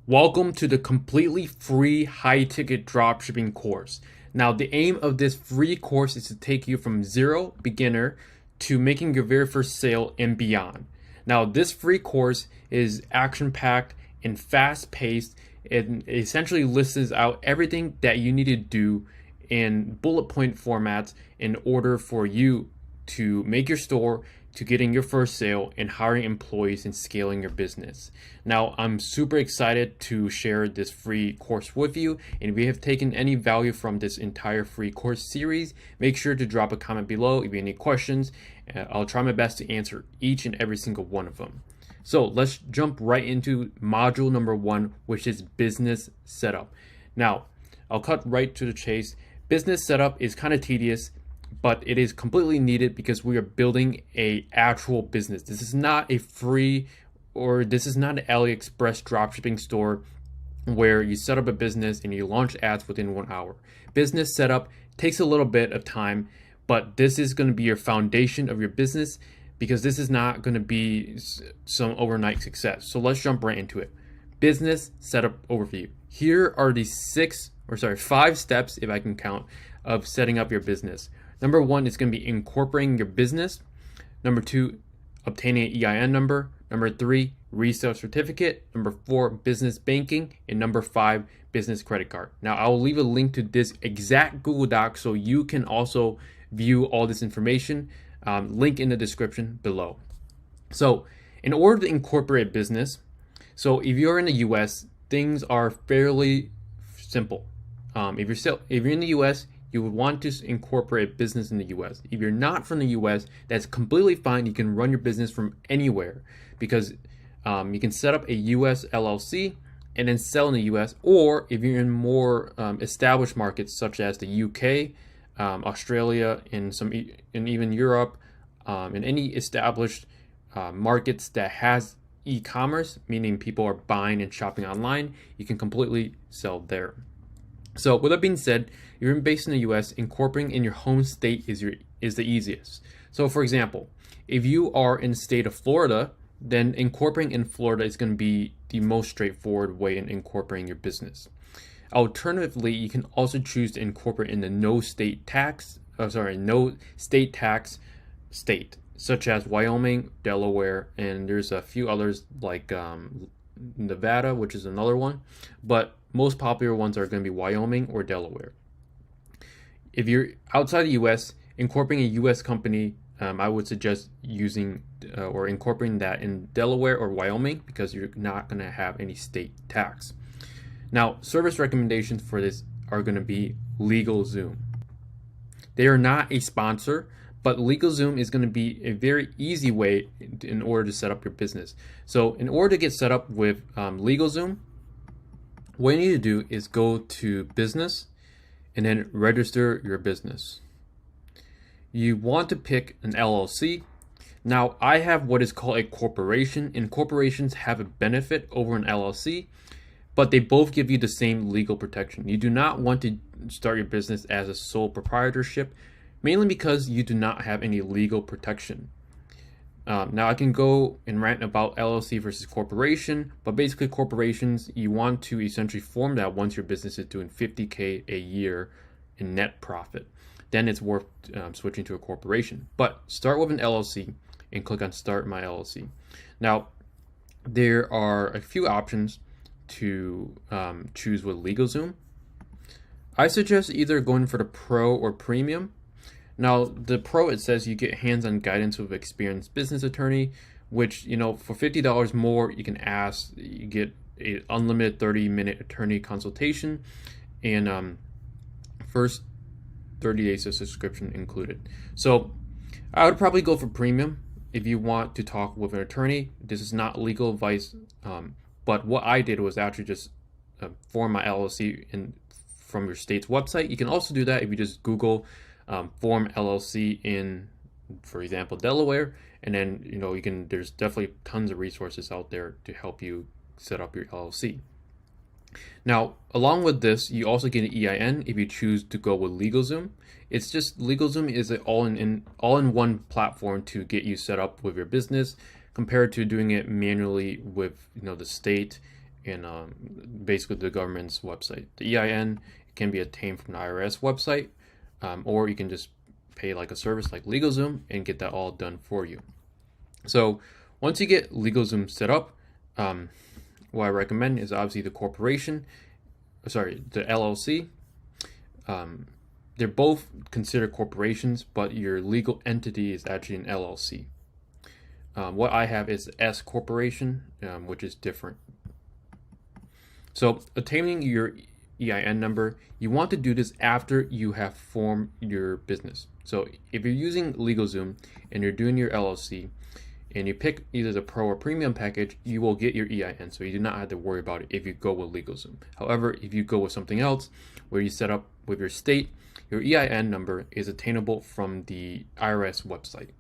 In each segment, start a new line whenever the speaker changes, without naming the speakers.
Welcome to the completely free high-ticket dropshipping course. Now, the aim of this free course is to take you from zero beginner to making your very first sale and beyond. Now, this free course is action-packed and fast-paced. It essentially lists out everything that you need to do in bullet point formats in order for you to make your store, to getting your first sale, and hiring employees and scaling your business. Now, I'm super excited to share this free course with you. And if you have taken any value from this entire free course series, make sure to drop a comment below if you have any questions. I'll try my best to answer each and every single one of them. So let's jump right into module number 1, which is business setup. Now, I'll cut right to the chase. Business setup is kind of tedious, but it is completely needed because we are building a actual business. This is not a free, or this is not an AliExpress dropshipping store where you set up a business and you launch ads within 1 hour. Business setup takes a little bit of time, but this is going to be your foundation of your business because this is not going to be some overnight success. So let's jump right into it. Business setup overview. Here are the 5 steps, if I can count, of setting up your business. Number 1 is going to be incorporating your business. Number 2, obtaining an EIN number. Number 3, Resale Certificate. Number 4, business banking. And number 5, business credit card. Now, I will leave a link to this exact Google Doc so you can also view all this information. Link in the description below. So, in order to incorporate business, so if you're in the US, things are fairly simple. If you're in the US, you would want to incorporate business in the US. If you're not from the US, that's completely fine. You can run your business from anywhere because you can set up a US LLC and then sell in the US. Or if you're in more established markets such as the UK, Australia, and even Europe, and any established markets that has e-commerce, meaning people are buying and shopping online, you can completely sell there. So with that being said, if you're based in the US, incorporating in your home state is the easiest. So for example, if you are in the state of Florida, then incorporating in Florida is going to be the most straightforward way in incorporating your business. Alternatively, you can also choose to incorporate in the no state tax state, such as Wyoming, Delaware, and there's a few others like Nevada, which is another one, but most popular ones are going to be Wyoming or Delaware. If you're outside the US, incorporating a US company, I would suggest using or incorporating that in Delaware or Wyoming because you're not going to have any state tax. Now, service recommendations for this are going to be LegalZoom. They are not a sponsor, but LegalZoom is going to be a very easy way in order to set up your business. So in order to get set up with LegalZoom, what you need to do is go to business and then register your business. You want to pick an LLC. Now, I have what is called a corporation, and corporations have a benefit over an LLC, but they both give you the same legal protection. You do not want to start your business as a sole proprietorship, mainly because you do not have any legal protection. Now I can go and rant about LLC versus corporation, but basically corporations, you want to essentially form that once your business is doing $50K a year in net profit. Then it's worth switching to a corporation. But start with an LLC and click on Start My LLC. Now, there are a few options to choose with LegalZoom. I suggest either going for the Pro or Premium. Now, the Pro, it says you get hands-on guidance with experienced business attorney, which, for $50 more, you get an unlimited 30-minute attorney consultation, and first 30 days of subscription included. So I would probably go for Premium if you want to talk with an attorney. This is not legal advice, but what I did was actually just form my LLC from your state's website. You can also do that if you just Google form LLC in, for example, Delaware, and then there's definitely tons of resources out there to help you set up your LLC. Now, along with this, you also get an EIN if you choose to go with LegalZoom. It's just LegalZoom is an all-in-one platform to get you set up with your business, compared to doing it manually with the state in basically the government's website. The EIN can be obtained from the IRS website, or you can just pay like a service like LegalZoom and get that all done for you. So once you get LegalZoom set up, what I recommend is obviously the LLC. They're both considered corporations, but your legal entity is actually an LLC. What I have is S corporation, which is different. So obtaining your EIN number, you want to do this after you have formed your business. So if you're using LegalZoom and you're doing your LLC and you pick either the Pro or Premium package, you will get your EIN. So you do not have to worry about it if you go with LegalZoom. However, if you go with something else where you set up with your state, your EIN number is attainable from the IRS website.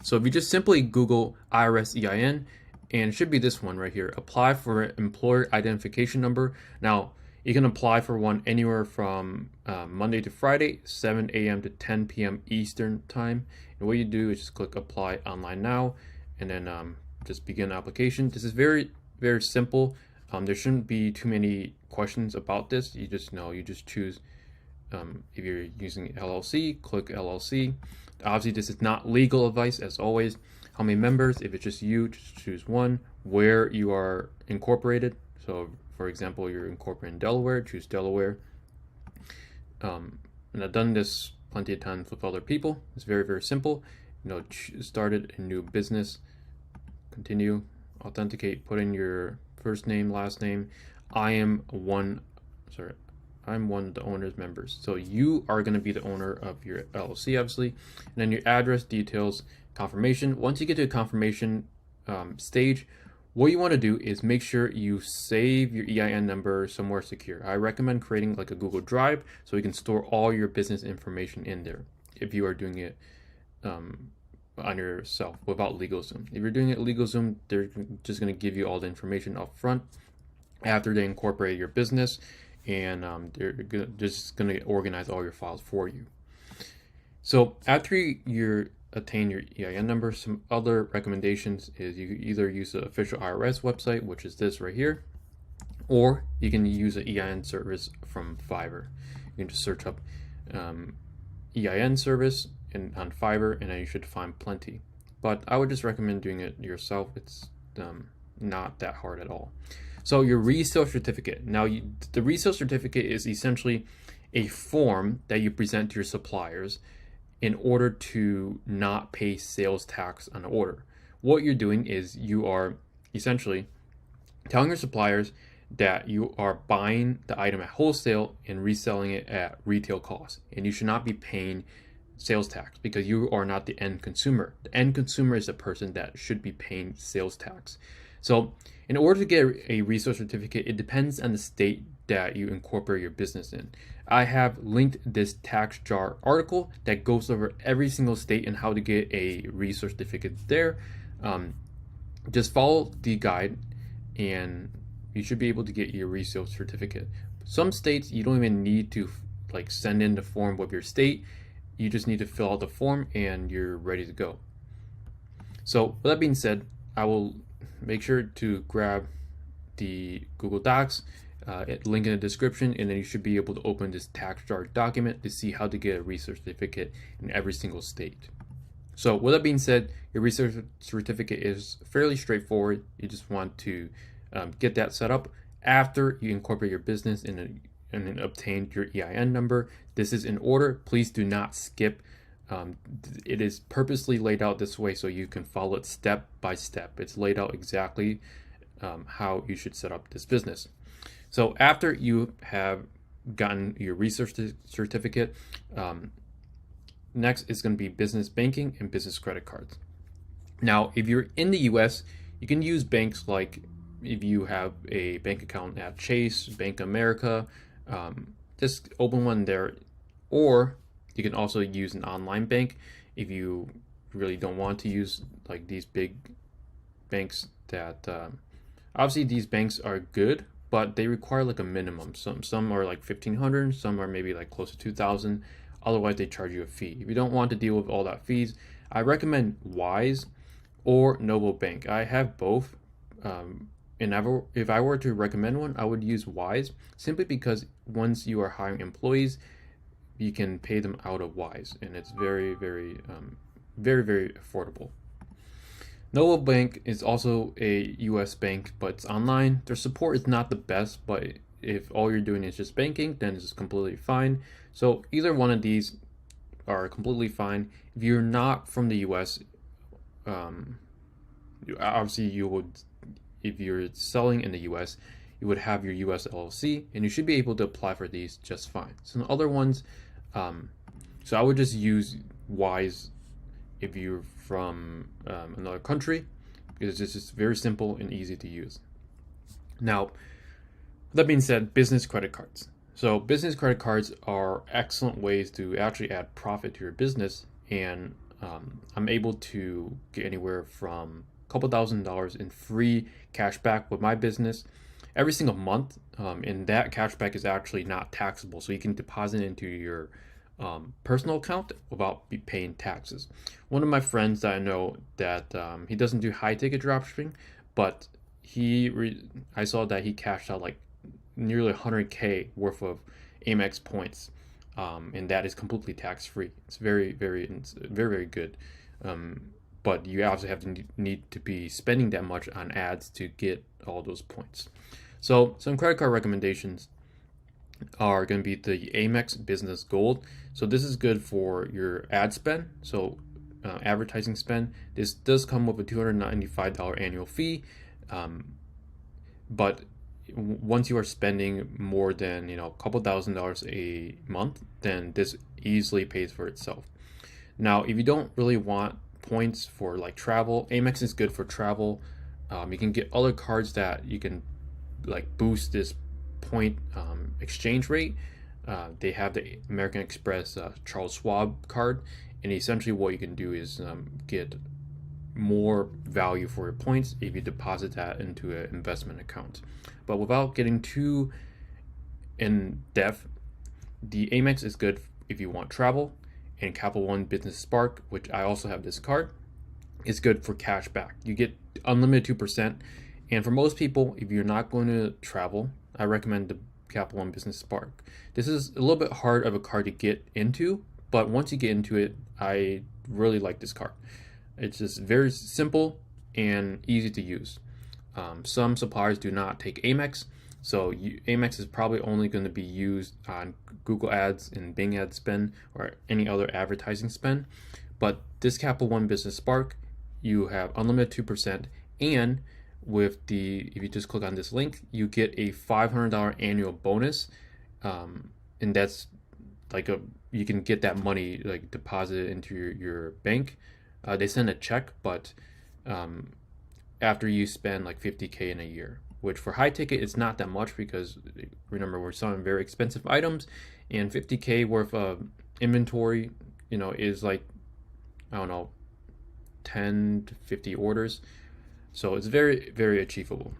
So if you just simply Google IRS EIN, and it should be this one right here, apply for an employer identification number. Now, you can apply for one anywhere from Monday to Friday, 7 a.m. to 10 p.m. Eastern time. And what you do is just click apply online now, and then just begin application. This is very, very simple. There shouldn't be too many questions about this. You just choose, if you're using LLC, click LLC. Obviously, this is not legal advice, as always. How many members? If it's just you, just choose one. Where you are incorporated. So, for example, you're incorporated in Delaware, choose Delaware. And I've done this plenty of times with other people. It's very, very simple. Started a new business. Continue, authenticate, put in your first name, last name. I'm one of the owner's members. So you are going to be the owner of your LLC, obviously. And then your address, details, confirmation. Once you get to a confirmation stage, what you want to do is make sure you save your EIN number somewhere secure. I recommend creating like a Google Drive so you can store all your business information in there if you are doing it on yourself without LegalZoom. If you're doing it LegalZoom, they're just going to give you all the information up front after they incorporate your business, and they're just going to organize all your files for you. So after you attain your EIN number, some other recommendations is you can either use the official IRS website, which is this right here, or you can use an EIN service from Fiverr. You can just search up EIN service on Fiverr, and then you should find plenty. But I would just recommend doing it yourself. It's not that hard at all. So your resale certificate. Now, the resale certificate is essentially a form that you present to your suppliers in order to not pay sales tax on the order. What you're doing is you are essentially telling your suppliers that you are buying the item at wholesale and reselling it at retail cost, and you should not be paying sales tax because you are not the end consumer. The end consumer is the person that should be paying sales tax. So in order to get a resale certificate, it depends on the state that you incorporate your business in. I have linked this tax jar article that goes over every single state and how to get a resale certificate there. Just follow the guide and you should be able to get your resale certificate. Some states, you don't even need to send in the form with your state. You just need to fill out the form and you're ready to go. So with that being said, I will make sure to grab the Google Docs, link in the description, and then you should be able to open this tax jar document to see how to get a resale certificate in every single state. So with that being said, your resale certificate is fairly straightforward. You just want to get that set up after you incorporate your business and then obtain your EIN number. This is in order. Please do not skip. It is purposely laid out this way so you can follow it step by step. It's laid out exactly how you should set up this business. So after you have gotten your resale certificate, next is going to be business banking and business credit cards. Now, if you're in the US, you can use banks like if you have a bank account at Chase, Bank of America, just open one there. Or you can also use an online bank if you really don't want to use these big banks that obviously these banks are good, but they require a minimum. Some are $1,500, some are maybe close to $2,000. Otherwise, they charge you a fee. If you don't want to deal with all that fees, I recommend Wise or Noble Bank. I have both, and if I were to recommend one, I would use Wise, simply because once you are hiring employees, you can pay them out of Wise, and it's very, very, very affordable. Nova Bank is also a US bank, but it's online. Their support is not the best, but if all you're doing is just banking, then it's completely fine. So either one of these are completely fine. If you're not from the US, obviously you would, if you're selling in the US, you would have your US LLC, and you should be able to apply for these just fine. So the other ones, so I would just use Wise if you're from another country, because it's just very simple and easy to use. Now, that being said, business credit cards. So business credit cards are excellent ways to actually add profit to your business, and I'm able to get anywhere from a couple $1,000s in free cash back with my business every single month, and that cash back is actually not taxable, so you can deposit into your personal account without paying taxes. One of my friends that I know that he doesn't do high ticket dropshipping, but I saw that he cashed out like nearly 100K worth of Amex points, and that is completely tax free. It's very good. But you also have to need to be spending that much on ads to get all those points. So some credit card recommendations are going to be the Amex Business Gold. So this is good for your ad spend, so advertising spend. This does come with a $295 annual fee, but once you are spending more than a couple $1,000s a month, then this easily pays for itself. Now, if you don't really want points for like travel, Amex is good for travel. You can get other cards that you can like boost this point exchange rate. They have the American Express Charles Schwab card, and essentially what you can do is get more value for your points if you deposit that into an investment account. But without getting too in depth, the Amex is good if you want travel, and Capital One Business Spark, which I also have this card, is good for cash back. You get unlimited 2%, and for most people, if you're not going to travel, I recommend the Capital One Business Spark. This is a little bit hard of a card to get into, but once you get into it, I really like this card. It's just very simple and easy to use. Some suppliers do not take Amex, so Amex is probably only going to be used on Google Ads and Bing ad spend or any other advertising spend. But this Capital One Business Spark, you have unlimited 2%, and if you just click on this link, you get a $500 annual bonus, and that's like you can get that money like deposited into your bank. They send a check, but after you spend like 50K in a year, which for high ticket it's not that much, because remember, we're selling very expensive items, and 50K worth of inventory is like, I don't know, 10 to 50 orders. So it's very achievable.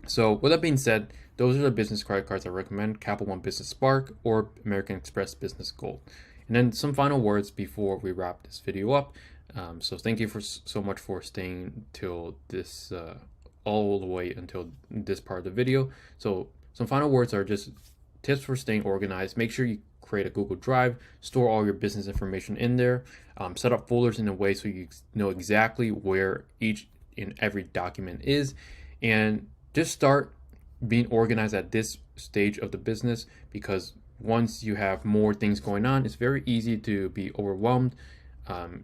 So with that being said, those are the business credit cards I recommend: Capital One Business Spark or American Express Business Gold. And then some final words before we wrap this video up. So thank you so much for staying till this all the way until this part of the video. So some final words are just tips for staying organized. Make sure you create a Google Drive, store all your business information in there, set up folders in a way so you know exactly where each and every document is, and just start being organized at this stage of the business, because once you have more things going on, it's very easy to be overwhelmed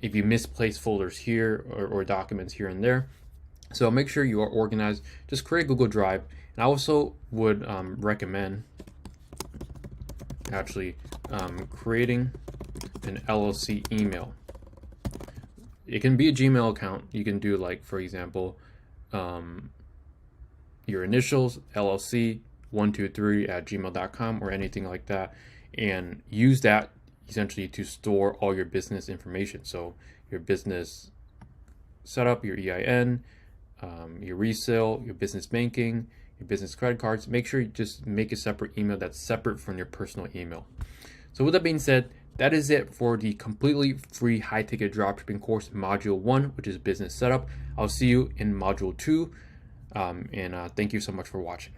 if you misplace folders here or documents here and there. So make sure you are organized. Just create a Google Drive. And I also would recommend actually creating an LLC email. It can be a Gmail account. You can do, like, for example, your initials, LLC 123@gmail.com, or anything like that, and use that essentially to store all your business information. So your business setup, your EIN, your resale, your business banking, your business credit cards. Make sure you just make a separate email that's separate from your personal email. So with that being said, that is it for the completely free high ticket dropshipping course, module 1, which is business setup. I'll see you in module 2. And thank you so much for watching.